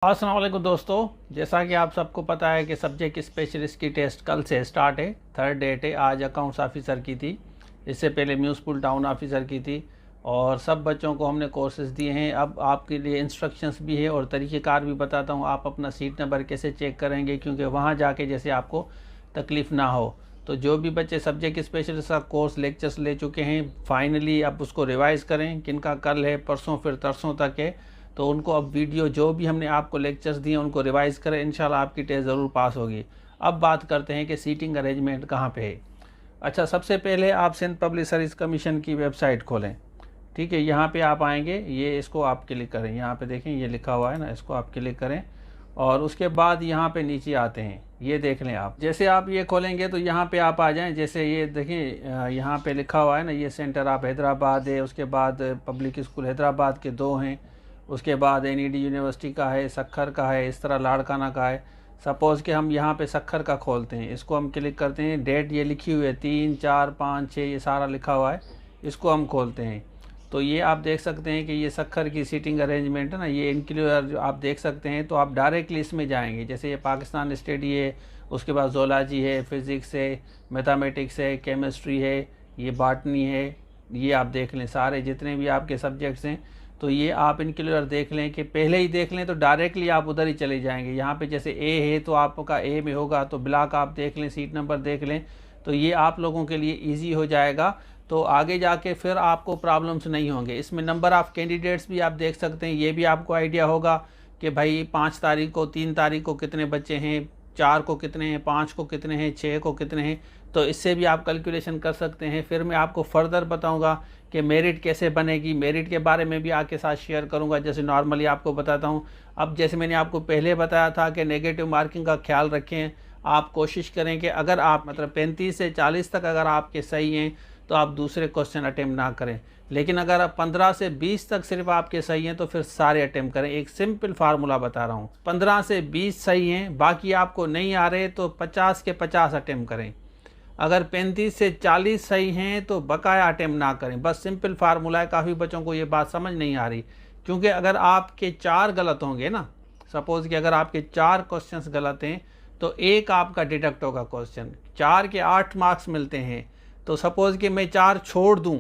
अस्सलाम वालेकुम दोस्तों, जैसा कि आप सबको पता है कि सब्जेक्ट स्पेशलिस्ट की टेस्ट कल से स्टार्ट है। थर्ड डेट है। आज अकाउंट्स ऑफिसर की थी, इससे पहले म्यूनसिपल टाउन ऑफिसर की थी और सब बच्चों को हमने कोर्सेज़ दिए हैं। अब आपके लिए इंस्ट्रक्शंस भी है और तरीक़ेकार भी बताता हूँ आप अपना सीट नंबर कैसे चेक करेंगे, क्योंकि वहाँ जाके जैसे आपको तकलीफ़ ना हो। तो जो भी बच्चे सब्जेक्ट स्पेशलिस्ट का कोर्स लेक्चर्स ले चुके हैं, फाइनली अब उसको रिवाइज़ करें। किनका कल है, परसों, फिर तरसों तक है, तो उनको अब वीडियो जो भी हमने आपको लेक्चर्स दिए उनको रिवाइज़ करें। इंशाल्लाह आपकी टेस्ट ज़रूर पास होगी। अब बात करते हैं कि सीटिंग अरेंजमेंट कहाँ पे है। अच्छा, सबसे पहले आप सिंध पब्लिक सर्विस कमीशन की वेबसाइट खोलें। ठीक है, यहाँ पे आप आएंगे, ये इसको आप क्लिक करें। यहाँ पे देखें ये लिखा हुआ है ना, इसको आप क्लिक करें और उसके बाद यहाँ पे नीचे आते हैं। ये देख लें आप, जैसे आप ये खोलेंगे तो यहाँ पे आप आ जाएं। जैसे ये देखें यहाँ पे लिखा हुआ है ना, ये सेंटर ऑफ हैदराबाद है, उसके बाद पब्लिक स्कूल हैदराबाद के 2 हैं, उसके बाद एनईडी यूनिवर्सिटी का है, सक्खर का है, इस तरह लाड़काना का है। सपोज़ कि हम यहाँ पे सक्खर का खोलते हैं, इसको हम क्लिक करते हैं। डेट ये लिखी हुई है 3, 4, 5, 6, ये सारा लिखा हुआ है। इसको हम खोलते हैं तो ये आप देख सकते हैं कि ये सक्खर की सीटिंग अरेंजमेंट है ना, ये इंक्लूड आप देख सकते हैं। तो आप डायरेक्टली इसमें जाएंगे। जैसे ये पाकिस्तान स्टडी है, उसके बाद जोलॉजी है, फिज़िक्स है, मैथमेटिक्स है, केमिस्ट्री है, ये बॉटनी है, ये आप देख लें सारे जितने भी आपके सब्जेक्ट्स हैं। तो ये आप इंक्लूड देख लें कि पहले ही देख लें तो डायरेक्टली आप उधर ही चले जाएंगे। यहाँ पे जैसे ए है तो आपका ए में होगा, तो ब्लॉक आप देख लें, सीट नंबर देख लें, तो ये आप लोगों के लिए ईजी हो जाएगा। तो आगे जाके फिर आपको प्रॉब्लम्स नहीं होंगे। इसमें नंबर ऑफ़ कैंडिडेट्स भी आप देख सकते हैं, ये भी आपको आइडिया होगा कि भाई 5 तारीख को, 3 तारीख को कितने बच्चे हैं, 4 को कितने हैं, 5 को कितने हैं, 6 को कितने हैं। तो इससे भी आप कैलकुलेशन कर सकते हैं। फिर मैं आपको फर्दर बताऊंगा कि मेरिट कैसे बनेगी। मेरिट के बारे में भी आपके साथ शेयर करूंगा, जैसे नॉर्मली आपको बताता हूं। अब जैसे मैंने आपको पहले बताया था कि नेगेटिव मार्किंग का ख्याल रखें। आप कोशिश करें कि अगर आप मतलब 35 से 40 तक अगर आपके सही हैं तो आप दूसरे क्वेश्चन अटेम्प्ट ना करें। लेकिन अगर आप 15 से 20 तक सिर्फ आपके सही हैं तो फिर सारे अटेम्प्ट करें। एक सिंपल फार्मूला बता रहा हूँ, 15 से 20 सही हैं, बाकी आपको नहीं आ रहे तो 50 के 50 अटेम्प्ट करें। अगर 35 से 40 सही हैं तो बकाया अटेम्प्ट ना करें। बस सिंपल फार्मूला है। काफ़ी बच्चों को ये बात समझ नहीं आ रही, क्योंकि अगर आपके 4 गलत होंगे ना, सपोज़ कि अगर आपके 4 क्वेश्चंस गलत हैं तो एक आपका डिडक्ट होगा क्वेश्चन। 4 के 8 मार्क्स मिलते हैं। तो सपोज़ कि मैं 4 छोड़ दूं,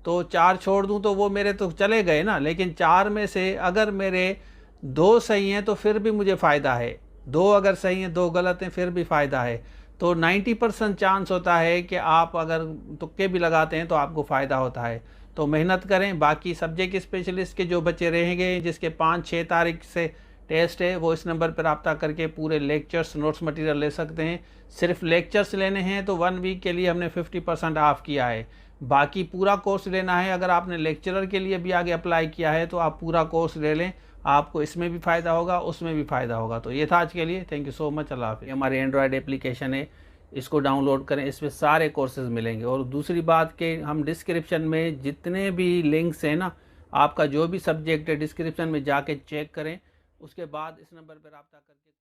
तो 4 छोड़ दूं तो वो मेरे तो चले गए ना। लेकिन 4 में से अगर मेरे 2 सही हैं तो फिर भी मुझे फ़ायदा है। 2 अगर सही हैं, 2 गलत हैं, फिर भी फ़ायदा है। तो 90% चांस होता है कि आप अगर तुक्के भी लगाते हैं तो आपको फ़ायदा होता है। तो मेहनत करें। बाकी सब्जेक्ट स्पेशलिस्ट के जो बच्चे रहेंगे, जिसके 5-6 तारीख से टेस्ट है, वो इस नंबर पर रब्ता करके पूरे लेक्चर्स, नोट्स, मटेरियल ले सकते हैं। सिर्फ लेक्चर्स लेने हैं तो 1 वीक के लिए हमने 50% ऑफ किया है। बाकी पूरा कोर्स लेना है, अगर आपने लेक्चरर के लिए भी आगे अप्लाई किया है तो आप पूरा कोर्स ले लें। आपको इसमें भी फ़ायदा होगा, उसमें भी फ़ायदा होगा। तो ये था आज के लिए। Thank you so much. अल्लाह हाफ़िज़। हमारे एंड्रॉयड एप्लीकेशन है, इसको डाउनलोड करें, इसमें सारे कोर्सेज़ मिलेंगे। और दूसरी बात कि हम डिस्क्रिप्शन में जितने भी लिंक्स हैं ना, आपका जो भी सब्जेक्ट है डिस्क्रिप्शन में जाके चेक करें, उसके बाद इस नंबर पर रब्ता करके